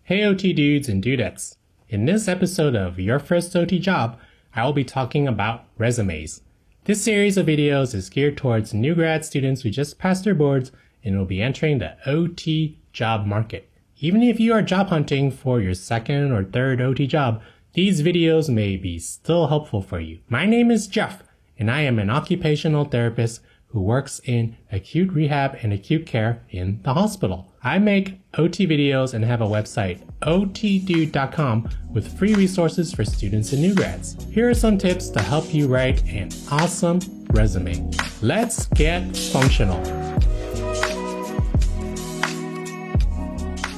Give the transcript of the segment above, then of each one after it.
Hey OT dudes and dudettes. In this episode of Your First OT Job, I will be talking about resumes. This series of videos is geared towards new grad students who just passed their boards and will be entering the OT job market. Even if you are job hunting for your second or third OT job, these videos may be still helpful for you. My name is Jeff, and I am an occupational therapist who works in acute rehab and acute care in the hospital. I make OT videos and have a website, otdude.com, with free resources for students and new grads. Here are some tips to help you write an awesome resume. Let's get functional.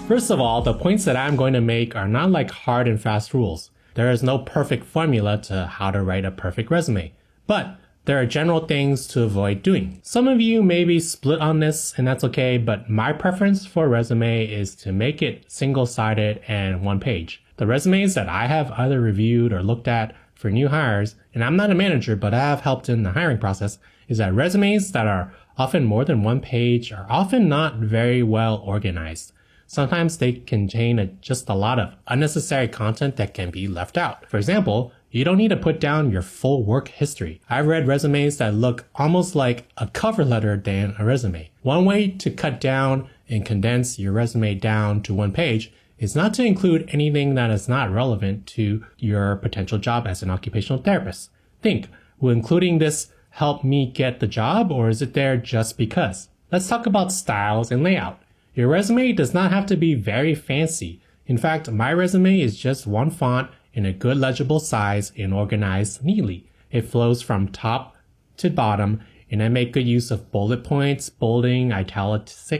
First of all, the points that I'm going to make are not like hard and fast rules. There is no perfect formula to how to write a perfect resume, but there are general things to avoid doing. Some of you may be split on this, and that's okay, but my preference for a resume is to make it single-sided and one page. The resumes that I have either reviewed or looked at for new hires, and I'm not a manager, but I have helped in the hiring process, is that resumes that are often more than one page are often not very well organized. Sometimes they contain just a lot of unnecessary content that can be left out. For example, you don't need to put down your full work history. I've read resumes that look almost like a cover letter than a resume. One way to cut down and condense your resume down to one page is not to include anything that is not relevant to your potential job as an occupational therapist. Think, will including this help me get the job, or is it there just because? Let's talk about styles and layout. Your resume does not have to be very fancy. In fact, my resume is just one font in a good legible size and organized neatly. It flows from top to bottom, and I make good use of bullet points, bolding, italics,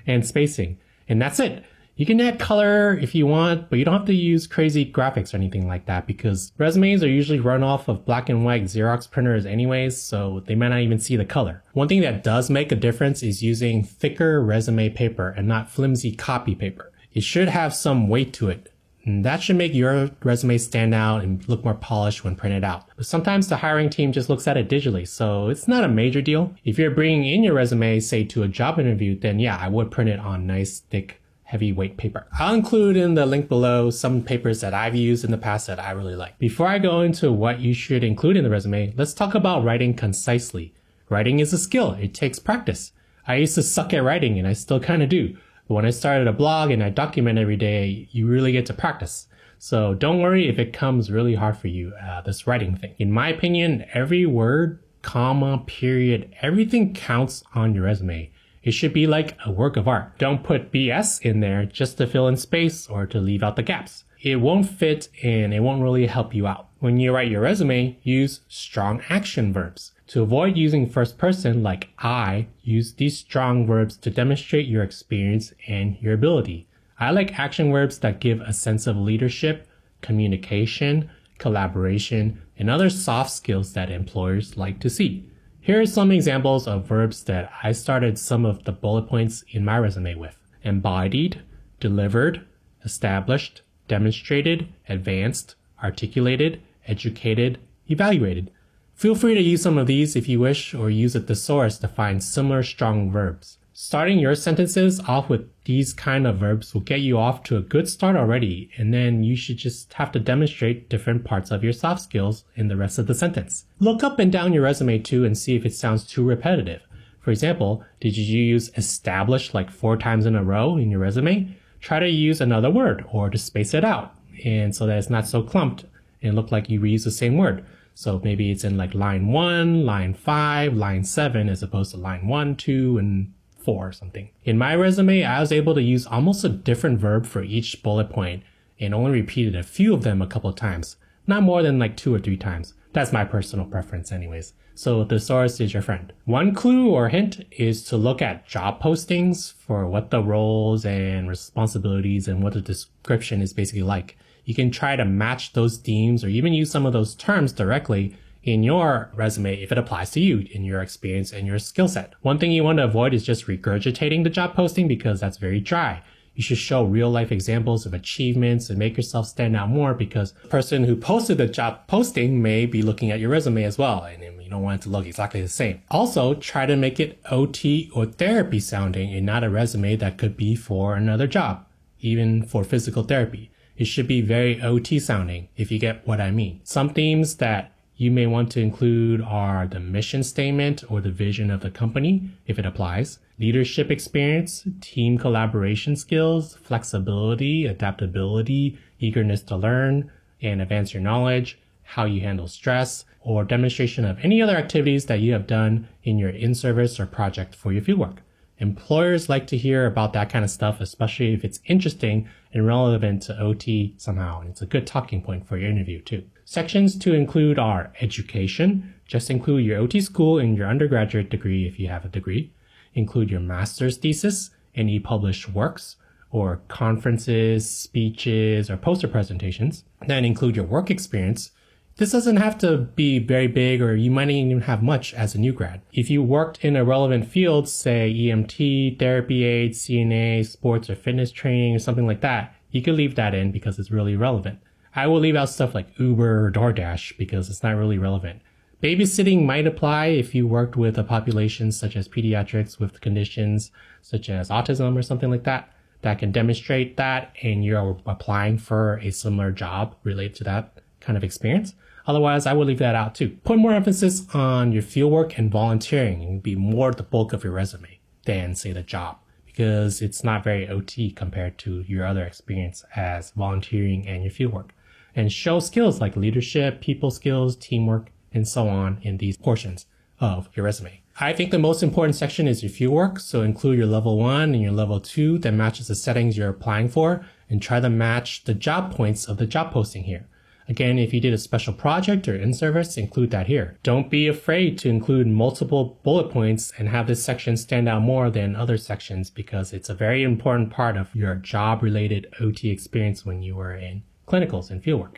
and spacing. And that's it. You can add color if you want, but you don't have to use crazy graphics or anything like that because resumes are usually run off of black and white Xerox printers anyways, so they might not even see the color. One thing that does make a difference is using thicker resume paper and not flimsy copy paper. It should have some weight to it. And that should make your resume stand out and look more polished when printed out. But sometimes the hiring team just looks at it digitally, so it's not a major deal. If you're bringing in your resume, say to a job interview, then yeah, I would print it on nice, thick, heavyweight paper. I'll include in the link below some papers that I've used in the past that I really like. Before I go into what you should include in the resume, let's talk about writing concisely. Writing is a skill. It takes practice. I used to suck at writing, and I still kind of do. But when I started a blog and I document every day, you really get to practice. So don't worry if it comes really hard for you, this writing thing. In my opinion, every word, comma, period, everything counts on your resume. It should be like a work of art. Don't put BS in there just to fill in space or to leave out the gaps. It won't fit and it won't really help you out. When you write your resume, use strong action verbs. To avoid using first person like I, use these strong verbs to demonstrate your experience and your ability. I like action verbs that give a sense of leadership, communication, collaboration, and other soft skills that employers like to see. Here are some examples of verbs that I started some of the bullet points in my resume with. Embodied, delivered, established, demonstrated, advanced, articulated, educated, evaluated. Feel free to use some of these if you wish, or use a thesaurus to find similar strong verbs. Starting your sentences off with these kind of verbs will get you off to a good start already, and then you should just have to demonstrate different parts of your soft skills in the rest of the sentence. Look up and down your resume too and see if it sounds too repetitive. For example, did you use established like 4 times in a row in your resume? Try to use another word or to space it out, and so that it's not so clumped and look like you reuse the same word. So maybe it's in like line 1, line 5, line 7, as opposed to line 1, 2, and 4 or something. In my resume, I was able to use almost a different verb for each bullet point and only repeated a few of them a couple of times. Not more than like 2 or 3 times. That's my personal preference anyways. So the thesaurus is your friend. One clue or hint is to look at job postings for what the roles and responsibilities and what the description is basically like. You can try to match those themes or even use some of those terms directly in your resume if it applies to you in your experience and your skill set. One thing you want to avoid is just regurgitating the job posting because that's very dry. You should show real life examples of achievements and make yourself stand out more because the person who posted the job posting may be looking at your resume as well and you don't want it to look exactly the same. Also, try to make it OT or therapy sounding and not a resume that could be for another job. even for physical therapy. It should be very OT sounding, if you get what I mean. Some themes that you may want to include are the mission statement or the vision of the company, if it applies, leadership experience, team collaboration skills, flexibility, adaptability, eagerness to learn and advance your knowledge, how you handle stress, or demonstration of any other activities that you have done in your in-service or project for your fieldwork. Employers like to hear about that kind of stuff, especially if it's interesting and relevant to OT somehow, and it's a good talking point for your interview too. Sections to include are education, just include your OT school and your undergraduate degree if you have a degree. Include your master's thesis, any published works, or conferences, speeches, or poster presentations. Then include your work experience. This doesn't have to be very big, or you might not even have much as a new grad. If you worked in a relevant field, say EMT, therapy aid, CNA, sports or fitness training, or something like that, you can leave that in because it's really relevant. I will leave out stuff like Uber or DoorDash because it's not really relevant. Babysitting might apply if you worked with a population such as pediatrics with conditions such as autism or something like that can demonstrate that and you're applying for a similar job related to that kind of experience. Otherwise, I would leave that out too. Put more emphasis on your fieldwork and volunteering and be more the bulk of your resume than, say, the job, because it's not very OT compared to your other experience as volunteering and your fieldwork. And show skills like leadership, people skills, teamwork, and so on in these portions of your resume. I think the most important section is your fieldwork, so include your level 1 and your level 2 that matches the settings you're applying for, and try to match the job points of the job posting here. Again, if you did a special project or in-service, include that here. Don't be afraid to include multiple bullet points and have this section stand out more than other sections because it's a very important part of your job-related OT experience when you were in clinicals and fieldwork.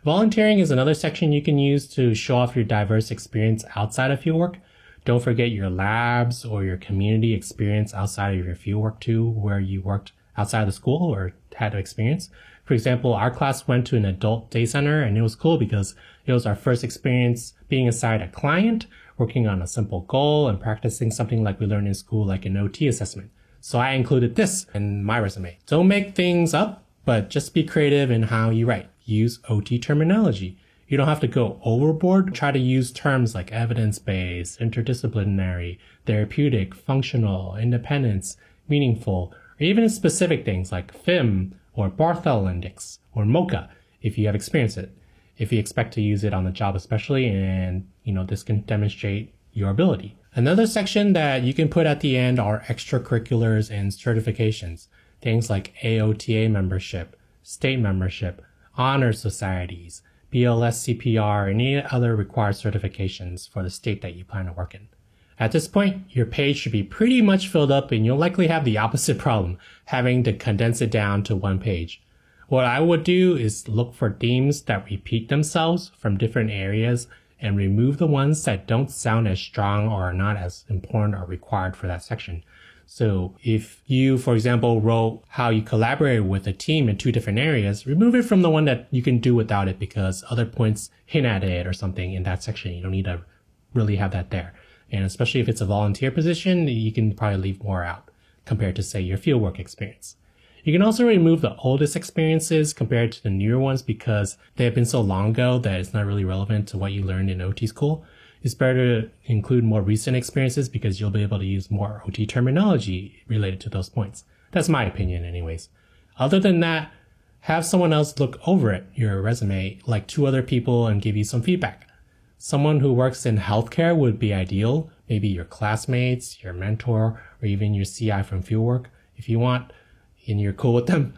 Volunteering is another section you can use to show off your diverse experience outside of fieldwork. Don't forget your labs or your community experience outside of your fieldwork too, where you worked outside of the school or had experience. For example, our class went to an adult day center and it was cool because it was our first experience being assigned a client, working on a simple goal and practicing something like we learned in school like an OT assessment. So I included this in my resume. Don't make things up, but just be creative in how you write. Use OT terminology. You don't have to go overboard. Try to use terms like evidence-based, interdisciplinary, therapeutic, functional, independence, meaningful, or even specific things like FIM or Barthel Index or MOCA if you have experienced it. If you expect to use it on the job especially, and this can demonstrate your ability. Another section that you can put at the end are extracurriculars and certifications. Things like AOTA membership, state membership, honor societies, BLS CPR, and any other required certifications for the state that you plan to work in. At this point, your page should be pretty much filled up and you'll likely have the opposite problem, having to condense it down to one page. What I would do is look for themes that repeat themselves from different areas and remove the ones that don't sound as strong or are not as important or required for that section. So if you, for example, wrote how you collaborated with a team in 2 different areas, remove it from the one that you can do without it because other points hint at it or something in that section. You don't need to really have that there. And especially if it's a volunteer position, you can probably leave more out compared to, say, your fieldwork experience. You can also remove the oldest experiences compared to the newer ones because they have been so long ago that it's not really relevant to what you learned in OT school. It's better to include more recent experiences because you'll be able to use more OT terminology related to those points. That's my opinion anyways. Other than that, have someone else look over it, your resume, like 2 other people and give you some feedback. Someone who works in healthcare would be ideal, maybe your classmates, your mentor, or even your CI from fieldwork if you want, and you're cool with them.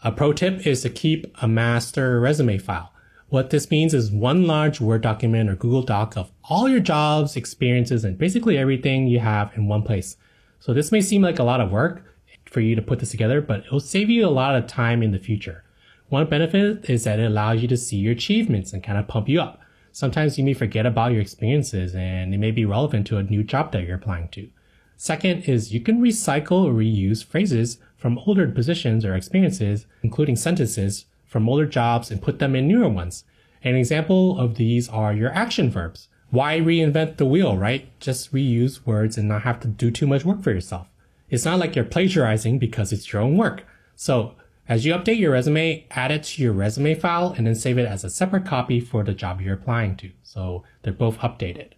A pro tip is to keep a master resume file. What this means is one large Word document or Google Doc of all your jobs, experiences, and basically everything you have in one place. So this may seem like a lot of work for you to put this together, but it will save you a lot of time in the future. One benefit is that it allows you to see your achievements and kind of pump you up. Sometimes you may forget about your experiences and it may be relevant to a new job that you're applying to. Second is you can recycle or reuse phrases from older positions or experiences, including sentences from older jobs, and put them in newer ones. An example of these are your action verbs. Why reinvent the wheel, right? Just reuse words and not have to do too much work for yourself. It's not like you're plagiarizing because it's your own work. So As you update your resume, add it to your resume file and then save it as a separate copy for the job you're applying to. So they're both updated.